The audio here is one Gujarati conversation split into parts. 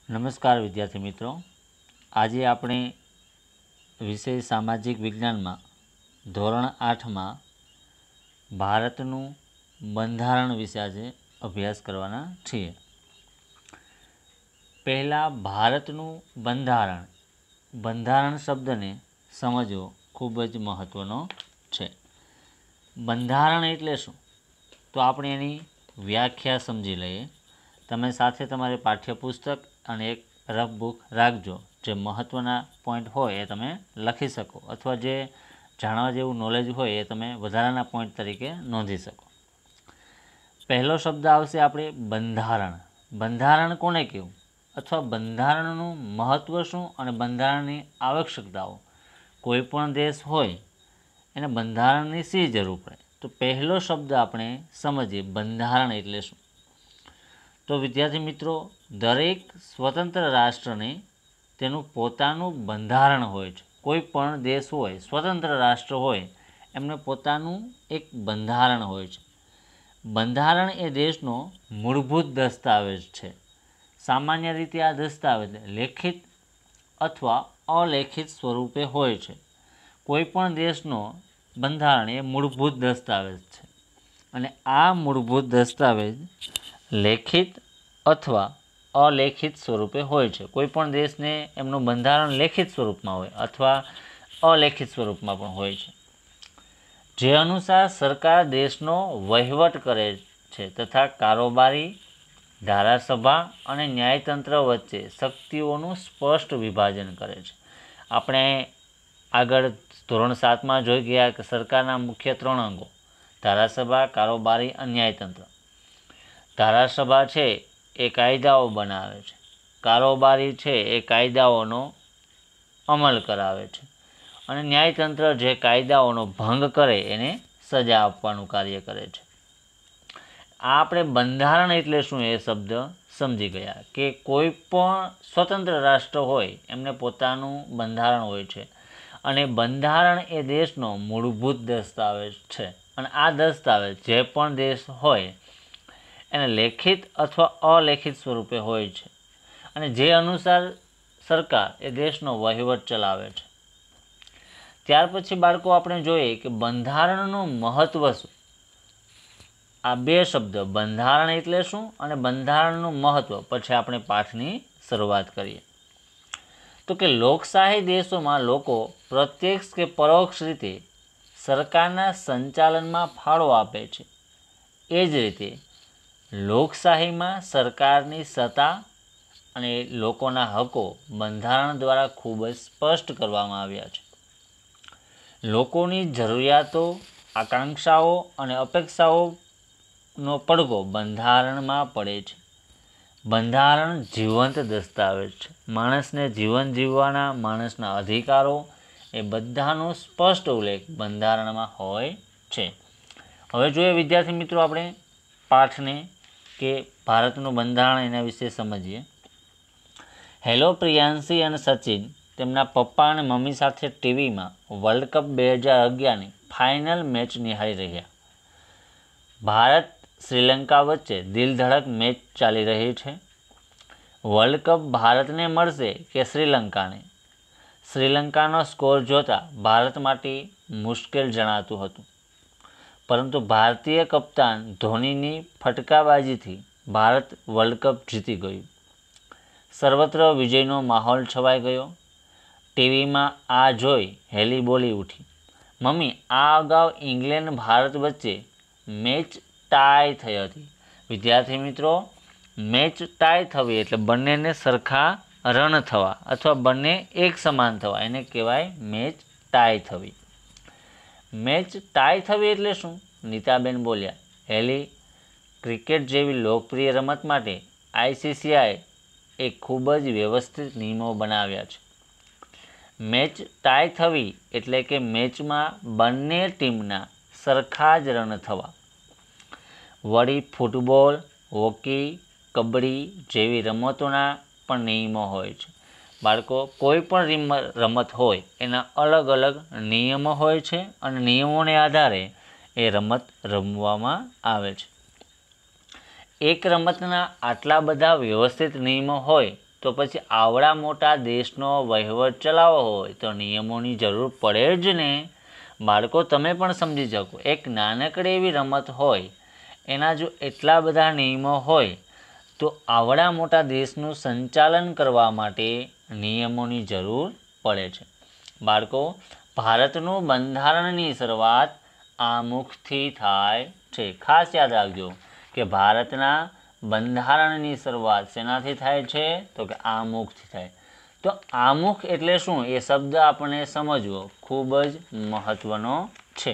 નમસ્કાર વિદ્યાર્થી મિત્રો, આજે આપણે વિષય સામાજિક વિજ્ઞાનમાં ધોરણ 8માં ભારતનું બંધારણ વિશે આજે અભ્યાસ કરવાના છીએ. પહેલાં ભારતનું બંધારણ શબ્દને સમજવો ખૂબ જ મહત્ત્વનો છે. બંધારણ એટલે શું? તો આપણે એની વ્યાખ્યા સમજી લઈએ. તમે સાથે તમારે પાઠ્યપુસ્તક અને એક રફ બુક રાખજો. જે મહત્ત્વના પોઈન્ટ હોય એ તમે લખી શકો, અથવા જે જાણવા જેવું નોલેજ હોય એ તમે વધારાના પોઈન્ટ તરીકે નોંધી શકો. પહેલો શબ્દ આવશે આપણે બંધારણ. બંધારણ કોને કહેવું, અથવા બંધારણનું મહત્ત્વ શું અને બંધારણની આવશ્યકતાઓ. કોઈ પણ દેશ હોય એને બંધારણની શી જરૂર પડે? તો પહેલો શબ્દ આપણે સમજીએ, બંધારણ એટલે શું. તો વિદ્યાર્થી મિત્રો, દરેક સ્વતંત્ર રાષ્ટ્રને તેનું પોતાનું બંધારણ હોય છે. કોઈ પણ દેશ હોય, સ્વતંત્ર રાષ્ટ્ર હોય, એમને પોતાનું એક બંધારણ હોય છે. બંધારણ એ દેશનો મૂળભૂત દસ્તાવેજ છે. સામાન્ય રીતે આ દસ્તાવેજ લેખિત અથવા અલેખિત સ્વરૂપે હોય છે. કોઈ પણ દેશનો બંધારણ એ મૂળભૂત દસ્તાવેજ છે, અને આ મૂળભૂત દસ્તાવેજ લેખિત અથવા અલેખિત સ્વરૂપે હોય છે. કોઈ પણ દેશને એમનું બંધારણ લેખિત સ્વરૂપમાં હોય અથવા અલેખિત સ્વરૂપમાં પણ હોય છે, જે અનુસાર સરકાર દેશનો વહીવટ કરે છે તથા કારોબારી, ધારાસભા અને ન્યાયતંત્ર વચ્ચે શક્તિઓનું સ્પષ્ટ વિભાજન કરે છે. આપણે આગળ ધોરણ 7માં જોઈ ગયા કે સરકારના મુખ્ય 3 અંગો: ધારાસભા, કારોબારી અને ન્યાયતંત્ર. ધારાસભા છે એ કાયદાઓ બનાવે છે. કારોબારી છે એ કાયદાઓનો અમલ કરાવે છે, અને ન્યાયતંત્ર જે કાયદાઓનો ભંગ કરે એને સજા આપવાનું કાર્ય કરે છે. આ આપણે બંધારણ એટલે શું એ શબ્દ સમજી ગયા કે કોઈ પણ સ્વતંત્ર રાષ્ટ્ર હોય એમને પોતાનું બંધારણ હોય છે, અને બંધારણ એ દેશનો મૂળભૂત દસ્તાવેજ છે. અને આ દસ્તાવેજ જે પણ દેશ હોય એને લેખિત અથવા અલેખિત સ્વરૂપે હોય છે, અને જે અનુસાર સરકાર એ દેશનો વહીવટ ચલાવે છે. ત્યાર પછી બાળકો આપણે જોઈએ કે બંધારણનું મહત્ત્વ શું. આ બે શબ્દ, બંધારણ એટલે શું અને બંધારણનું મહત્ત્વ, પછી આપણે પાઠની શરૂઆત કરીએ. તો કે લોકશાહી દેશોમાં લોકો પ્રત્યક્ષ કે પરોક્ષ રીતે સરકારના સંચાલનમાં ફાળો આપે છે. એ જ રીતે લોકશાહીમાં સરકારની સત્તા અને લોકોના હકો બંધારણ દ્વારા ખૂબ જ સ્પષ્ટ કરવામાં આવ્યા છે. લોકોની જરૂરિયાતો, આકાંક્ષાઓ અને અપેક્ષાઓનો પડઘો બંધારણમાં પડે છે. બંધારણ જીવંત દસ્તાવેજ છે. માણસને જીવન જીવવાના, માણસના અધિકારો એ બધાનો સ્પષ્ટ ઉલ્લેખ બંધારણમાં હોય છે. હવે જોઈએ વિદ્યાર્થી મિત્રો આપણે પાઠને, કે ભારતનું બંધારણ એના વિશે સમજીએ. હેલો પ્રિયાંશી અને સચિન તેમના પપ્પા અને મમ્મી સાથે ટીવીમાં વર્લ્ડ કપ 2011ની ફાઇનલ મેચ નિહાળી રહ્યા. ભારત શ્રીલંકા વચ્ચે દિલધડક મેચ ચાલી રહી છે. વર્લ્ડ કપ ભારતને મળશે કે શ્રીલંકાને? શ્રીલંકાનો સ્કોર જોતાં ભારત માટે મુશ્કેલ જણાતું હતું, પરંતુ ભારતીય કપ્તાન ધોનીની ફટકાબાજીથી ભારત વર્લ્ડ કપ જીતી ગયું. સર્વત્ર વિજયનો માહોલ છવાઈ ગયો. ટીવીમાં આ જોઈ હેલી બોલી ઉઠી, મમ્મી, આ અગાઉ ઇંગ્લેન્ડ ભારત વચ્ચે મેચ ટાઈ થઈ હતી. વિદ્યાર્થી મિત્રો, મેચ ટાઈ થવી એટલે બંનેને સરખા રન થવા અથવા બંને એક સમાન થવા, એને કહેવાય મેચ ટાઈ થવી. મેચ ટાઈ થવી એટલે શું? નીતાબેન બોલ્યા, હેલી, ક્રિકેટ જેવી લોકપ્રિય રમત માટે ICCI એ ખૂબ જ વ્યવસ્થિત નિયમો બનાવ્યા છે. મેચ ટાઈ થવી એટલે કે મેચમાં બંને ટીમના સરખા જ રન થવા. વળી ફૂટબોલ, હોકી, કબડ્ડી જેવી રમતોના પણ નિયમો હોય છે. બાળકો, કોઈ પણ રમત હોય એના અલગ અલગ નિયમો હોય છે, અને નિયમોને આધારે એ રમત રમવામાં આવે છે. એક રમતના આટલા બધા વ્યવસ્થિત નિયમો હોય તો પછી આવડા મોટા દેશનો વહીવટ ચલાવવો હોય તો નિયમોની જરૂર પડે જ ને. બાળકો તમે પણ સમજી શકો, એક નાનકડી એવી રમત હોય એના જો એટલા બધા નિયમો હોય તો આવડા મોટા દેશનું સંચાલન કરવા માટે નિયમોની જરૂર પડે છે. બાળકો, ભારતનું બંધારણની શરૂઆત આમુખથી થાય છે. ખાસ યાદ રાખજો કે ભારતના બંધારણની શરૂઆત શેનાથી થાય છે? તો કે આમુખથી થાય. તો આમુખ એટલે શું એ શબ્દ આપણને સમજવો ખૂબ જ મહત્ત્વનો છે.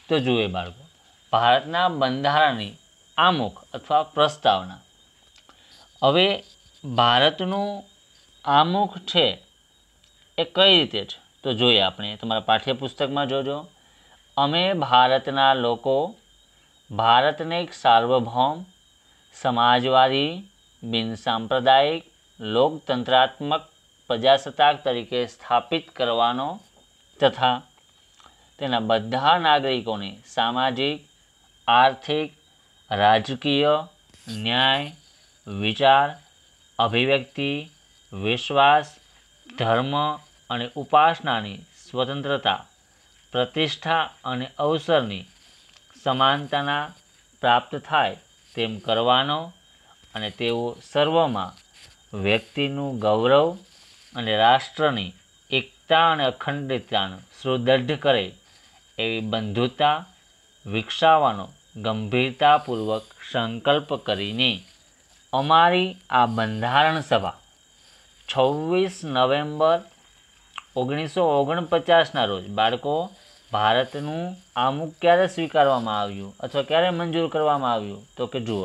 તો જુએ બાળકો, ભારતના બંધારણની આમુખ અથવા પ્રસ્તાવના. હવે ભારતનું આમુખ છે એ કઈ રીતે છે તો જોઈએ આપણે. તમારા પાઠ્યપુસ્તકમાં જોજો. અમે ભારતના લોકો ભારતને એક સાર્વભૌમ, સમાજવાદી, બિનસાંપ્રદાયિક, લોકતંત્રાત્મક પ્રજાસત્તાક તરીકે સ્થાપિત કરવાનો તથા તેના બધા નાગરિકોને સામાજિક, આર્થિક, રાજકીય, ન્યાય, વિચાર, અભિવ્યક્તિ, વિશ્વાસ, ધર્મ અને ઉપાસનાની સ્વતંત્રતા, પ્રતિષ્ઠા અને અવસરની સમાનતાના પ્રાપ્ત થાય તેમ કરવાનો અને તેઓ સર્વમાં વ્યક્તિનું ગૌરવ અને રાષ્ટ્રની એકતા અને અખંડિતતાનું સુદૃઢ કરે એવી બંધુતા વિકસાવવાનો ગંભીરતાપૂર્વક સંકલ્પ કરીને અમારી આ બંધારણ સભા 26 નવેમ્બર 1949ના રોજ બાળકો ભારતનું આમુખ ક્યારે સ્વીકારવામાં આવ્યું અથવા ક્યારે મંજૂર કરવામાં આવ્યું? તો કે જુઓ,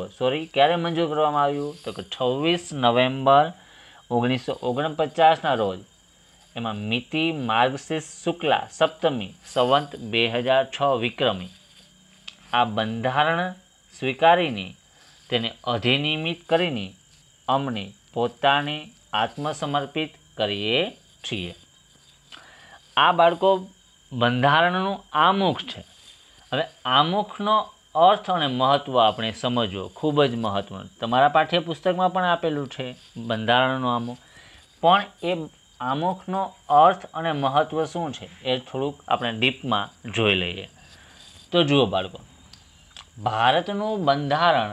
ક્યારે મંજૂર કરવામાં આવ્યું? તો કે 26 નવેમ્બર 1949ના રોજ. એમાં મિતિ માર્ગશીર્ષ શુક્લા સપ્તમી સંવંત 2006 વિક્રમી આ બંધારણ સ્વીકારીને તેને અધિનિયમિત કરીને અમને પોતાને આત્મસમર્પિત કરીએ છીએ. આ બાળકો બંધારણનું આમુખ છે. હવે આમુખનો અર્થ અને મહત્ત્વ આપણે સમજવો ખૂબ જ મહત્ત્વનું. તમારા પાઠ્યપુસ્તકમાં પણ આપેલું છે બંધારણનું આમુખ. પણ એ આમુખનો અર્થ અને મહત્ત્વ શું છે એ થોડુંક આપણે ડીપમાં જોઈ લઈએ. તો જુઓ બાળકો, ભારતનું બંધારણ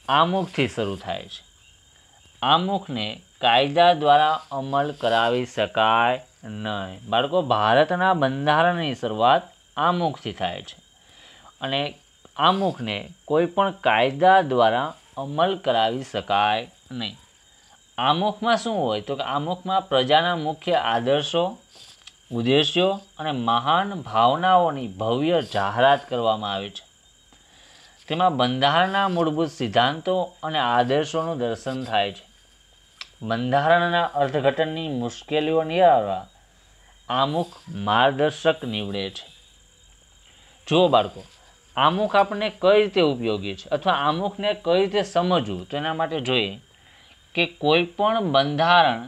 આમુખથી શરૂ થાય છે. આમુખને કાયદા દ્વારા અમલ કરાવી શકાય નહીં. બાળકો, ભારતના બંધારણની શરૂઆત આમુખથી થાય છે અને આમુખને કોઈ પણ કાયદા દ્વારા અમલ કરાવી શકાય નહીં. આમુખમાં શું હોય? તો કે આમુખમાં પ્રજાના મુખ્ય આદર્શો, ઉદ્દેશ્યો અને મહાન ભાવનાઓની ભવ્ય જાહેરાત કરવામાં આવે છે. તેમાં બંધારણના મૂળભૂત સિદ્ધાંતો અને આદર્શોનું દર્શન થાય છે. બંધારણના અર્થઘટનની મુશ્કેલીઓ નિવારવા આમુખ માર્ગદર્શક નીવડે છે. જુઓ બાળકો, આમુખ આપણને કઈ રીતે ઉપયોગી છે અથવા આમુખને કઈ રીતે સમજવું? તો એના માટે જોઈએ કે કોઈ પણ બંધારણ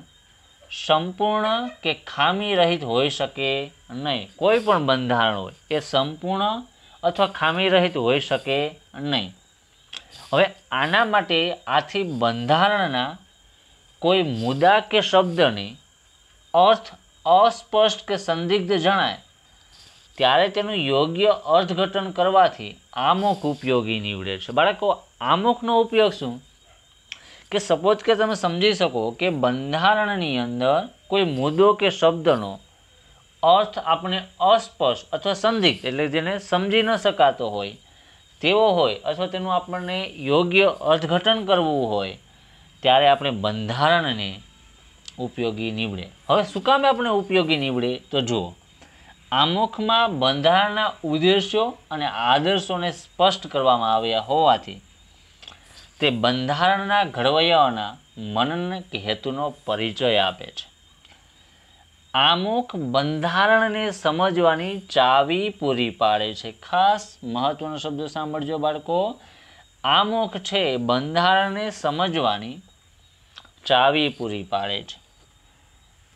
સંપૂર્ણ કે ખામી રહિત હોઈ શકે નહીં. કોઈ પણ બંધારણ હોય એ સંપૂર્ણ અથવા ખામી રહિત હોઈ શકે નહીં. હવે આના માટે આથી બંધારણના કોઈ મુદ્દા કે શબ્દને અર્થ અસ્પષ્ટ કે સંદિગ્ધ જણાય ત્યારે તેનું યોગ્ય અર્થઘટન કરવાથી આમુખ ઉપયોગી નીવડે છે. બાળકો, આમુખનો ઉપયોગ શું? કે સપોઝ કે તમે સમજી શકો કે બંધારણની અંદર કોઈ મુદ્દો કે શબ્દનો અર્થ આપણે અસ્પષ્ટ અથવા સંદિગ્ધ એટલે જેને સમજી ન શકાતો હોય તેવો હોય અથવા તેનું આપણને યોગ્ય અર્થઘટન કરવું હોય ત્યારે આપણે બંધારણને ઉપયોગી નીવડે. હવે શું કામ આપણે ઉપયોગી નીવડે? તો જુઓ, આમુખમાં બંધારણના ઉદ્દેશ્યો અને આદર્શોને સ્પષ્ટ કરવામાં આવ્યા હોવાથી તે બંધારણના ઘડવૈયાઓના મનન કે હેતુનો પરિચય આપે છે. આમુખ બંધારણને સમજવાની ચાવી પૂરી પાડે છે. ખાસ મહત્વનો શબ્દ સાંભળજો બાળકો, આમુખ છે બંધારણને સમજવાની ચાવી પૂરી પાડે છે.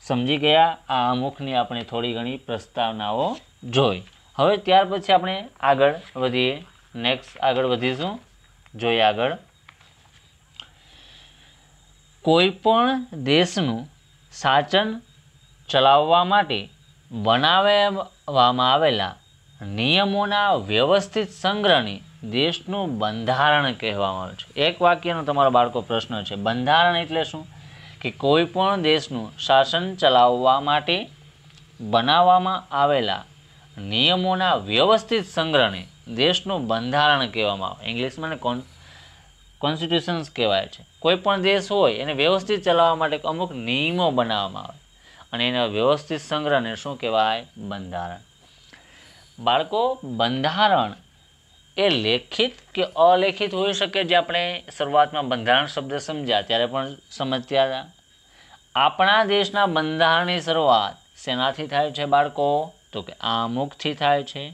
સમજી ગયા? આ આમુખની આપણે થોડી ઘણી પ્રસ્તાવનાઓ જોઈ. હવે ત્યાર પછી આપણે આગળ વધીએ. આગળ વધીશું. જોઈએ આગળ. કોઈપણ દેશનું શાસન ચલાવવા માટે બનાવવામાં આવેલા નિયમોના વ્યવસ્થિત સંગ્રહને દેશનું બંધારણ કહેવામાં આવે છે. એક વાક્યનો તમારો બાળકો પ્રશ્ન છે. બંધારણ એટલે શું? કે કોઈ પણ દેશનું શાસન ચલાવવા માટે બનાવવામાં આવેલા નિયમોના વ્યવસ્થિત સંગ્રહને દેશનું બંધારણ કહેવામાં આવે. ઇંગ્લિશમાં કોન્સ્ટિટ્યુશન્સ કહેવાય છે. કોઈ પણ દેશ હોય એને વ્યવસ્થિત ચલાવવા માટે અમુક નિયમો બનાવવામાં આવે અને એના વ્યવસ્થિત સંગ્રહને શું કહેવાય? બંધારણ. બાળકો, બંધારણ એ લેખિત કે અલેખિત હોઈ શકે, જે આપણે શરૂઆતમાં બંધારણ શબ્દ સમજ્યા ત્યારે પણ સમજ્યા હતા. આપણા દેશના બંધારણની શરૂઆત શેનાથી થાય છે બાળકો? તો કે આમુખથી થાય છે.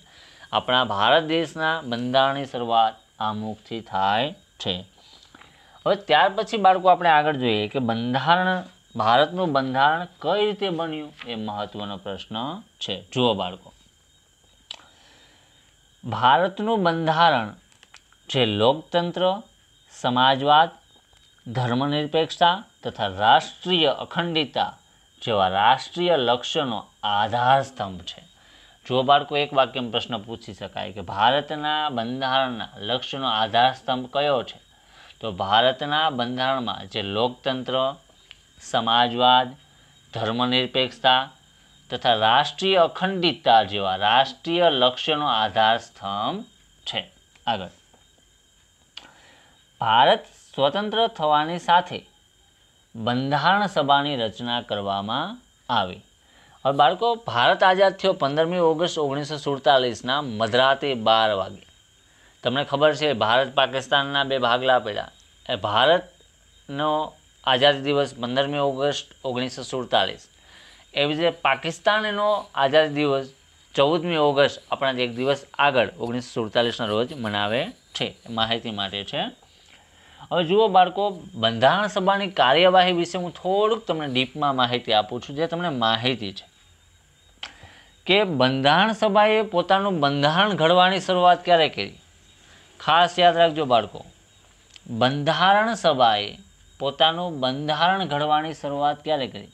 આપણા ભારત દેશના બંધારણની શરૂઆત આમુખથી થાય છે. હવે ત્યાર પછી બાળકો આપણે આગળ જોઈએ કે ભારતનું બંધારણ કઈ રીતે બન્યું, એ મહત્વનો પ્રશ્ન છે. જુઓ બાળકો, ભારતનું બંધારણ જે લોકતંત્ર, સમાજવાદ, ધર્મનિરપેક્ષતા તથા રાષ્ટ્રીય અખંડિતતા જેવા રાષ્ટ્રીય લક્ષ્યોનો આધાર સ્તંભ છે. જો બાળકો, એક વાક્યમાં પ્રશ્ન પૂછી શકાય કે ભારતના બંધારણના લક્ષ્યનો આધાર સ્તંભ કયો છે? તો ભારતના બંધારણમાં જે લોકતંત્ર, સમાજવાદ, ધર્મનિરપેક્ષતા તથા રાષ્ટ્રીય અખંડિતતા જેવા રાષ્ટ્રીય લક્ષ્યનો આધાર સ્તંભ છે. આગળ, ભારત સ્વતંત્ર થવાની સાથે બંધારણ સભાની રચના કરવામાં આવી. હવે બાળકો, ભારત આઝાદ થયો 15મી ઓગસ્ટ 1947ના મધરાતે 12 વાગે. તમને ખબર છે ભારત પાકિસ્તાનના 2 ભાગલા પડ્યા. એ ભારતનો આઝાદી દિવસ 15મી ઓગસ્ટ 1947, એવી જ રીતે પાકિસ્તાનનો આઝાદી દિવસ 14મી ઓગસ્ટ, આપણા એક દિવસ આગળ 1947ના રોજ મનાવે છે. માહિતી માટે છે. હવે જુઓ બાળકો, બંધારણ સભાની કાર્યવાહી વિશે હું થોડુંક તમને ડીપમાં માહિતી આપું છું, જે તમને માહિતી છે કે બંધારણ સભાએ પોતાનું બંધારણ ઘડવાની શરૂઆત ક્યારે કરી. ખાસ યાદ રાખજો બાળકો, બંધારણ સભાએ પોતાનું બંધારણ ઘડવાની શરૂઆત ક્યારે કરી?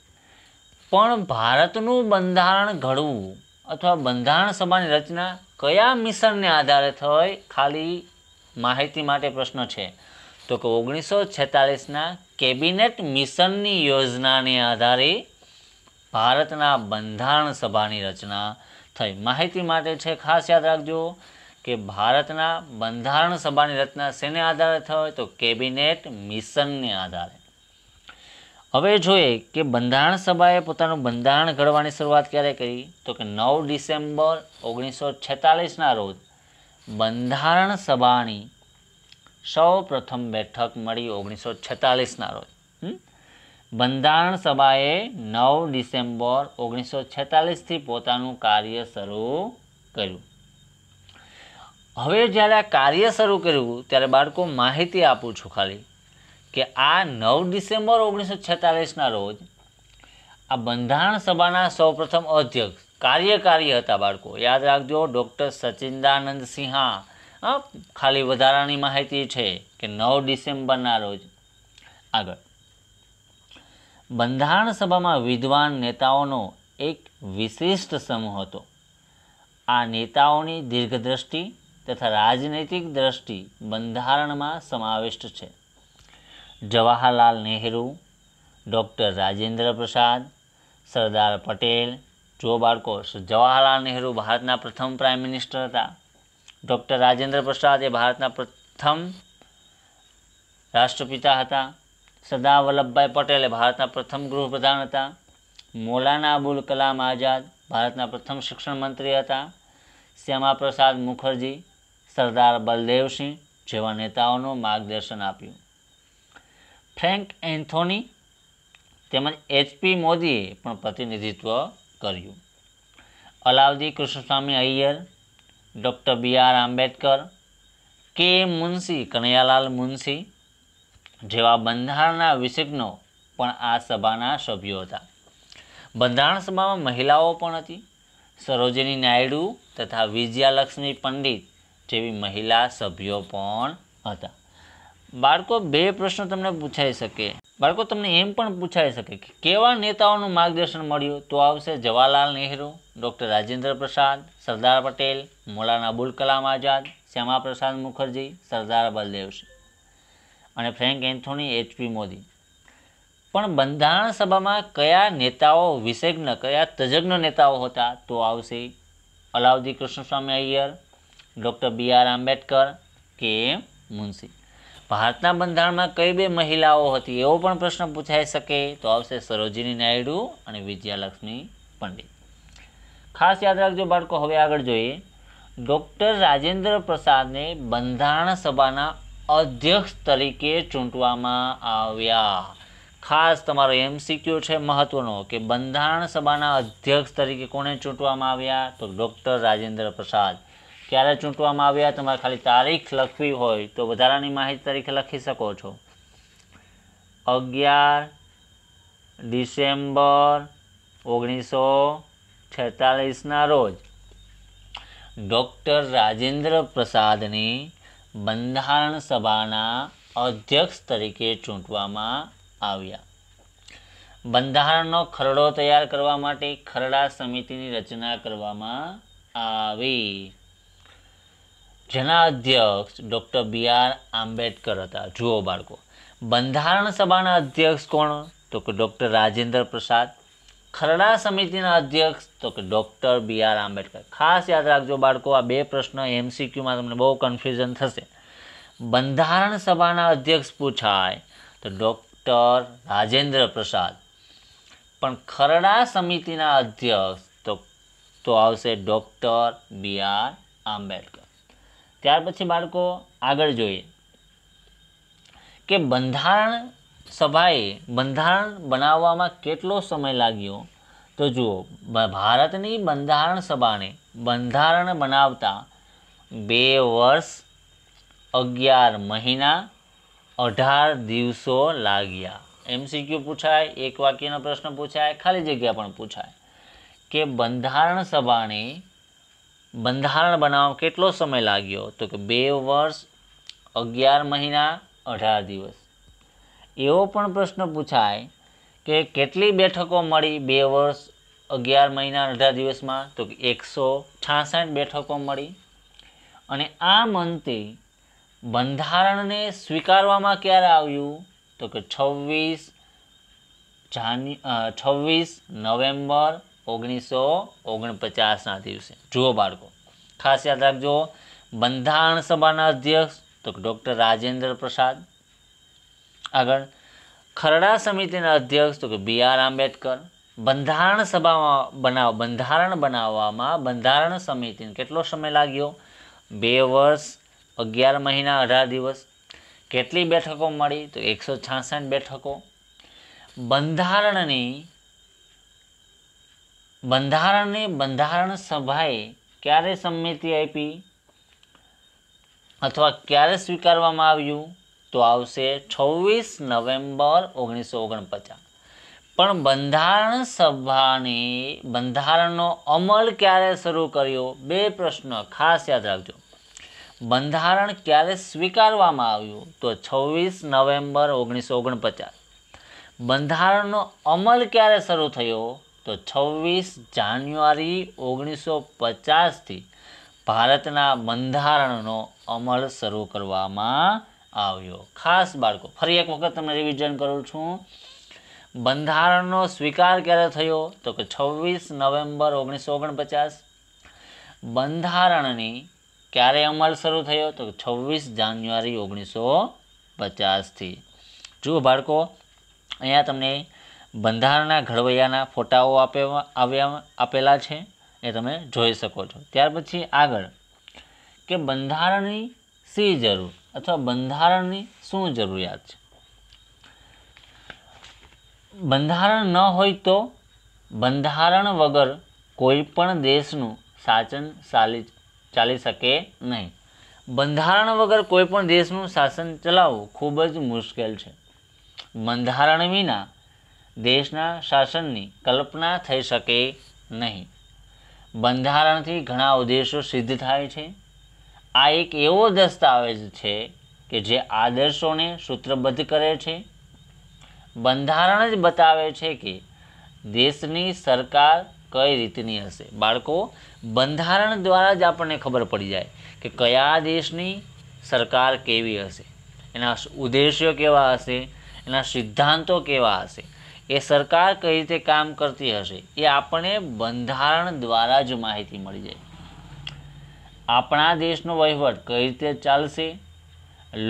પણ ભારતનું બંધારણ ઘડવું અથવા બંધારણ સભાની રચના કયા મિશનને આધારે થઈ? ખાલી માહિતી માટે પ્રશ્ન છે. તો કે 1946ના કેબિનેટ મિશનની યોજનાને આધારે ભારતના બંધારણ સભાની રચના થઈ. માહિતી માટે છે, ખાસ યાદ રાખજો કે ભારતના બંધારણ સભાની રચના શેને આધારે થઈ? તો કેબિનેટ મિશનને આધારે. હવે જોઈએ કે બંધારણ સભાએ પોતાનું બંધારણ ઘડવાની શરૂઆત ક્યારે કરી? તો કે 9 ડિસેમ્બર 1946ના રોજ બંધારણ સભાની સૌ પ્રથમ બેઠક મળી 1946ના રોજ. બંધારણ સભાએ 9 ડિસેમ્બર 1946થી પોતાનું કાર્ય શરૂ કર્યું. હવે જ્યારે આ કાર્ય શરૂ કર્યું ત્યારે બાળકો માહિતી આપું છું ખાલી કે આ 9 ડિસેમ્બર 1946ના રોજ આ બંધારણ સભાના સૌપ્રથમ અધ્યક્ષ કાર્યકારી હતા બાળકો. યાદ રાખજો, ડૉક્ટર સચિદાનંદ સિન્હા. ખાલી વધારાની માહિતી છે કે 9 ડિસેમ્બરના રોજ. આગળ, બંધારણ સભામાં વિદ્વાન નેતાઓનો એક વિશિષ્ટ સમૂહ હતો. આ નેતાઓની દીર્ઘદ્રષ્ટિ તથા રાજનૈતિક દ્રષ્ટિ બંધારણમાં સમાવિષ્ટ છે. જવાહરલાલ નહેરુ, ડૉક્ટર રાજેન્દ્ર પ્રસાદ, સરદાર પટેલ. જો બાળકો, જવાહરલાલ નહેરુ ભારતના પ્રથમ પ્રાઇમ મિનિસ્ટર હતા. ડૉક્ટર રાજેન્દ્ર પ્રસાદ એ ભારતના પ્રથમ રાષ્ટ્રપિતા હતા. સરદાર વલ્લભભાઈ પટેલ એ ભારતના પ્રથમ ગૃહપ્રધાન હતા. મૌલાના અબુલ કલામ આઝાદ ભારતના પ્રથમ શિક્ષણ મંત્રી હતા. શ્યામા પ્રસાદ મુખર્જી, સરદાર બલદેવસિંહ જેવા નેતાઓનું માર્ગદર્શન આપ્યું. ફ્રેન્ક એન્થોની તેમજ HP મોદીએ પણ પ્રતિનિધિત્વ કર્યું. Alauddin Krishnaswami Iyer, doctor BR Ambedkar, K Munshi, Kanaiyalal Munshi જેવા બંધારણના વિશેષજ્ઞો પણ આ સભાના સભ્યો હતા. બંધારણ સભામાં મહિલાઓ પણ હતી. સરોજિની નાયડુ તથા વિજયાલક્ષ્મી પંડિત જેવી મહિલા સભ્યો પણ હતા. બાળકો, 2 પ્રશ્નો તમને પૂછાઈ શકે બાળકો તમને એમ પણ પૂછાઈ શકે કે કેવા નેતાઓનું માર્ગદર્શન મળ્યું? તો આવશે જવાહરલાલ નહેરુ, ડૉક્ટર રાજેન્દ્ર પ્રસાદ, સરદાર પટેલ, મૌલાના અબુલ કલામ આઝાદ, શ્યામા પ્રસાદ મુખર્જી, સરદાર બલદેવસિંહ અને ફ્રેન્ક એન્થોની HP મોદી. પણ બંધારણ સભામાં કયા નેતાઓ વિશેષજ્ઞ, કયા તજજ્ઞ નેતાઓ હતા? તો આવશે Alauddin Krishnaswami Iyer, doctor BR Ambedkar, KM Munshi. ભારતના બંધારણમાં કઈ બે મહિલાઓ હતી? એવો પણ પ્રશ્ન પૂછાઈ શકે. તો આવશે સરોજિની નાયડુ અને વિજયાલક્ષ્મી પંડિત. ખાસ યાદ રાખજો બાળકો. હવે આગળ જોઈએ. ડૉક્ટર રાજેન્દ્ર પ્રસાદને બંધારણ સભાના અધ્યક્ષ તરીકે ચૂંટવામાં આવ્યા. ખાસ તમારો MCQ છે મહત્વનો કે બંધારણ સભાના અધ્યક્ષ તરીકે કોને ચૂંટવામાં આવ્યા? તો ડૉક્ટર રાજેન્દ્ર પ્રસાદ. ક્યારે ચૂંટવામાં આવ્યા? તમારે ખાલી તારીખ લખવી હોય તો વધારાની માહિતી તરીકે લખી શકો છો. 11 ડિસેમ્બર 1946ના રોજ ડૉક્ટર રાજેન્દ્ર પ્રસાદની બંધારણ સભાના અધ્યક્ષ તરીકે ચૂંટવામાં આવ્યા. બંધારણનો ખરડો તૈયાર કરવા માટે ખરડા સમિતિની રચના કરવામાં આવી, જેના અધ્યક્ષ ડૉક્ટર BR આંબેડકર હતા. જુઓ બાળકો, બંધારણ સભાના અધ્યક્ષ કોણ? તો કે ડૉક્ટર રાજેન્દ્ર પ્રસાદ. ખરડા સમિતિના અધ્યક્ષ તો કે ડૉક્ટર BR આંબેડકર. ખાસ યાદ રાખજો બાળકો, આ બે પ્રશ્ન MCQમાં તમને બહુ કન્ફ્યુઝન થશે. બંધારણ સભાના અધ્યક્ષ પૂછાય તો ડૉક્ટર રાજેન્દ્ર પ્રસાદ, પણ ખરડા સમિતિના અધ્યક્ષ તો આવશે ડૉક્ટર BR આંબેડકર. ત્યાર પછી બાળકો આગળ જોઈએ કે બંધારણ સભાએ બંધારણ બનાવવામાં કેટલો સમય લાગ્યો? તો જુઓ, ભારતની બંધારણ સભાને બંધારણ બનાવતા 2 વર્ષ 11 મહિના 18 દિવસો લાગ્યા. MCQ પૂછાય, એક વાક્યનો પ્રશ્ન પૂછાય, ખાલી જગ્યા પણ પૂછાય કે બંધારણ સભાને બંધારણ બનાવવામાં કેટલો સમય લાગ્યો? તો કે 2 વર્ષ 11 મહિના 18 દિવસ. એવો પણ પ્રશ્ન પૂછાય કે કેટલી બેઠકો મળી 2 વર્ષ 11 મહિના 18 દિવસમાં? તો કે 166 બેઠકો મળી. અને આ અંતે બંધારણને સ્વીકારવામાં ક્યારે આવ્યું? તો કે 26 નવેમ્બર 1949ના દિવસે. જુઓ બાળકો, ખાસ યાદ રાખજો. બંધારણ સભાના અધ્યક્ષ તો કે ડૉક્ટર રાજેન્દ્ર પ્રસાદ. આગળ ખરડા સમિતિના અધ્યક્ષ તો કે BR આંબેડકર. બંધારણ બનાવવામાં બંધારણ સમિતિને કેટલો સમય લાગ્યો? 2 વર્ષ 11 મહિના 18 દિવસ. કેટલી બેઠકો મળી? તો 166 બેઠકો. બંધારણ સભાએ ક્યારે સંમતિ આપી અથવા ક્યારે સ્વીકારવામાં આવ્યું? તો આવશે 26 નવેમ્બર 1949. પણ બંધારણનો અમલ ક્યારે શરૂ કર્યો? બે પ્રશ્ન ખાસ યાદ રાખજો. બંધારણ ક્યારે સ્વીકારવામાં આવ્યું? તો 26 નવેમ્બર 1949. બંધારણનો અમલ ક્યારે શરૂ થયો? તો 26 જાન્યુઆરી 1950થી ભારતના બંધારણનો અમલ શરૂ કરવામાં આવ્યો. ખાસ બાળકો, ફરી એક વખત તમને રિવિઝન કરું છું. બંધારણનો સ્વીકાર ક્યારે થયો? તો કે 26 નવેમ્બર 1949. બંધારણની ક્યારે અમલ શરૂ થયો? તો 26 જાન્યુઆરી 1950થી. જુઓ બાળકો, અહીંયા તમને બંધારણના ઘડવૈયાના ફોટાઓ આપેલા છે, એ તમે જોઈ શકો છો. ત્યાર પછી આગળ કે બંધારણની શી જરૂર અથવા બંધારણની શું જરૂરિયાત છે? બંધારણ ન હોય તો બંધારણ વગર કોઈ પણ દેશનું શાસન ચાલી શકે નહીં. બંધારણ વગર કોઈ પણ દેશનું શાસન ચલાવવું ખૂબ જ મુશ્કેલ છે. બંધારણ વિના દેશના શાસનની કલ્પના થઈ શકે નહીં. બંધારણથી ઘણા ઉદ્દેશો સિદ્ધ થાય છે. આ એક એવો દસ્તાવેજ છે કે જે આદર્શોને સૂત્રબદ્ધ કરે છે. બંધારણ જ બતાવે છે કે દેશની સરકાર કઈ રીતની હશે. બાળકો, બંધારણ દ્વારા જ આપણને ખબર પડી જાય કે કયા દેશની સરકાર કેવી હશે, એના ઉદ્દેશ્યો કેવા હશે, એના સિદ્ધાંતો કેવા હશે, એ સરકાર કઈ રીતે કામ કરતી હશે, એ આપણને બંધારણ દ્વારા જ માહિતી મળી જાય. આપણા દેશનો વહીવટ કઈ રીતે ચાલશે.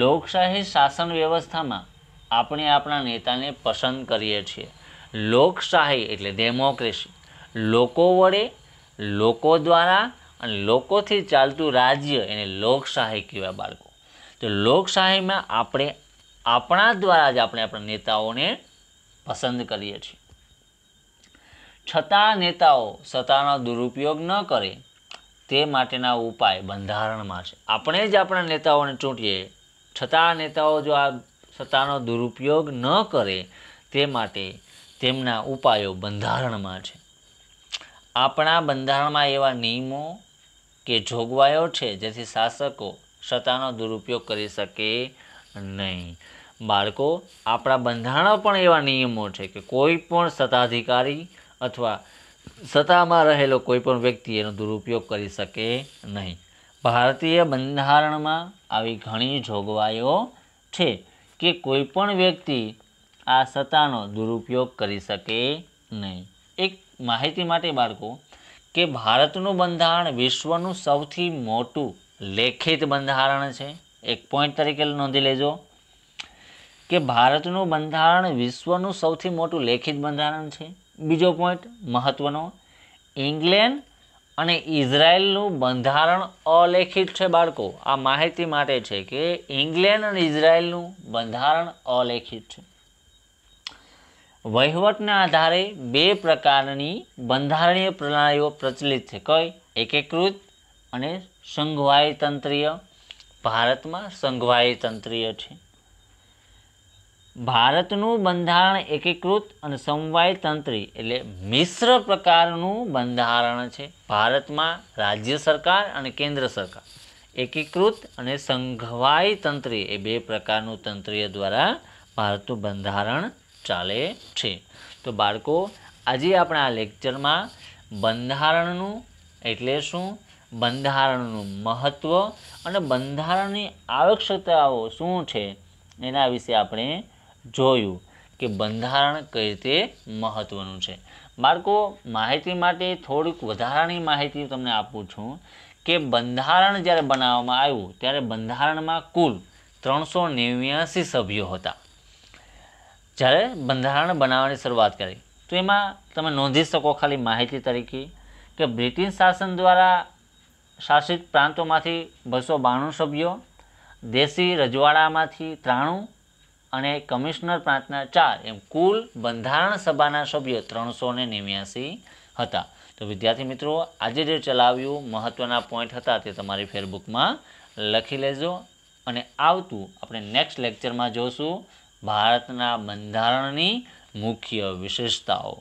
લોકશાહી શાસન વ્યવસ્થામાં આપણે આપણા નેતાને પસંદ કરીએ છીએ. લોકશાહી એટલે ડેમોક્રેસી, લોકો વડે, લોકો દ્વારા અને લોકોથી ચાલતું રાજ્ય એને લોકશાહી કહેવાય. બાળકો, તો લોકશાહીમાં આપણે આપણા દ્વારા જ આપણે આપણા નેતાઓને પસંદ કરીએ છીએ. છતાં નેતાઓ સત્તાનો દુરુપયોગ ન કરે તે માટેના ઉપાય બંધારણમાં છે. આપણે જ આપણા નેતાઓને ચૂંટીએ, છતાં નેતાઓ જો આ સત્તાનો દુરુપયોગ ન કરે તે માટે તેમના ઉપાયો બંધારણમાં છે. આપણા બંધારણમાં એવા નિયમો કે જોગવાઈઓ છે જેથી શાસકો સત્તાનો દુરુપયોગ કરી શકે નહીં. બાળકો, આપણા બંધારણમાં પણ એવા નિયમો છે કે કોઈ પણ સત્તાધિકારી અથવા સત્તામાં રહેલો કોઈ પણ વ્યક્તિ એનો દુરુપયોગ કરી શકે નહીં. ભારતીય બંધારણમાં આવી ઘણી જોગવાઈઓ છે કે કોઈ પણ વ્યક્તિ આ સત્તાનો દુરુપયોગ કરી શકે નહીં. એક માહિતી માટે બાળકો, કે ભારતનું બંધારણ વિશ્વનું સૌથી મોટું લેખિત બંધારણ છે. એક પોઈન્ટ તરીકે નોંધી લેજો કે ભારતનું બંધારણ વિશ્વનું સૌથી મોટું લેખિત બંધારણ છે. બીજો પોઈન્ટ મહત્વનો, ઇંગ્લેન્ડ અને ઇઝરાયલનું બંધારણ અલેખિત છે. બાળકો, આ માહિતી માટે છે કે ઇંગ્લેન્ડ અને ઇઝરાયલનું બંધારણ અલેખિત છે. વહીવટના આધારે બે પ્રકારની બંધારણીય પ્રણાલીઓ પ્રચલિત છે. કઈ? એકીકૃત અને સંઘવાય તંત્રીય. ભારતમાં સંઘવાય તંત્રીય છે. ભારતનું બંધારણ એકીકૃત અને સમવાય તંત્રી એટલે મિશ્ર પ્રકારનું બંધારણ છે. ભારતમાં રાજ્ય સરકાર અને કેન્દ્ર સરકાર, એકીકૃત અને સંઘવાય તંત્રી એ બે પ્રકારનું તંત્રીય દ્વારા ભારતનું બંધારણ ચાલે છે. તો બાળકો, આજે આપણે આ લેક્ચરમાં બંધારણનું એટલે શું, બંધારણનું મહત્ત્વ અને બંધારણની આવશ્યકતાઓ શું છે એના વિશે આપણે જોયું કે બંધારણ કઈ રીતે મહત્ત્વનું છે. બાળકો, માહિતી માટે થોડીક વધારાની માહિતી તમને આપું છું કે બંધારણ જ્યારે બનાવવામાં આવ્યું ત્યારે બંધારણમાં કુલ 389 સભ્યો હતા. જ્યારે બંધારણ બનાવવાની શરૂઆત કરી તો એમાં તમે નોંધી શકો ખાલી માહિતી તરીકે કે બ્રિટિશ શાસન દ્વારા શાસિત પ્રાંતોમાંથી 292 સભ્યો, દેશી રજવાડામાંથી 93 અને કમિશનર પ્રાંતના 4, એમ કુલ બંધારણ સભાના સભ્યો 389 હતા. તો વિદ્યાર્થી મિત્રો, આજે જે ચલાવ્યું મહત્ત્વના પોઈન્ટ હતા તે તમારી ફેરબુકમાં લખી લેજો અને આવતું આપણે નેક્સ્ટ લેક્ચરમાં જોશું ભારતના બંધારણની મુખ્ય વિશેષતાઓ.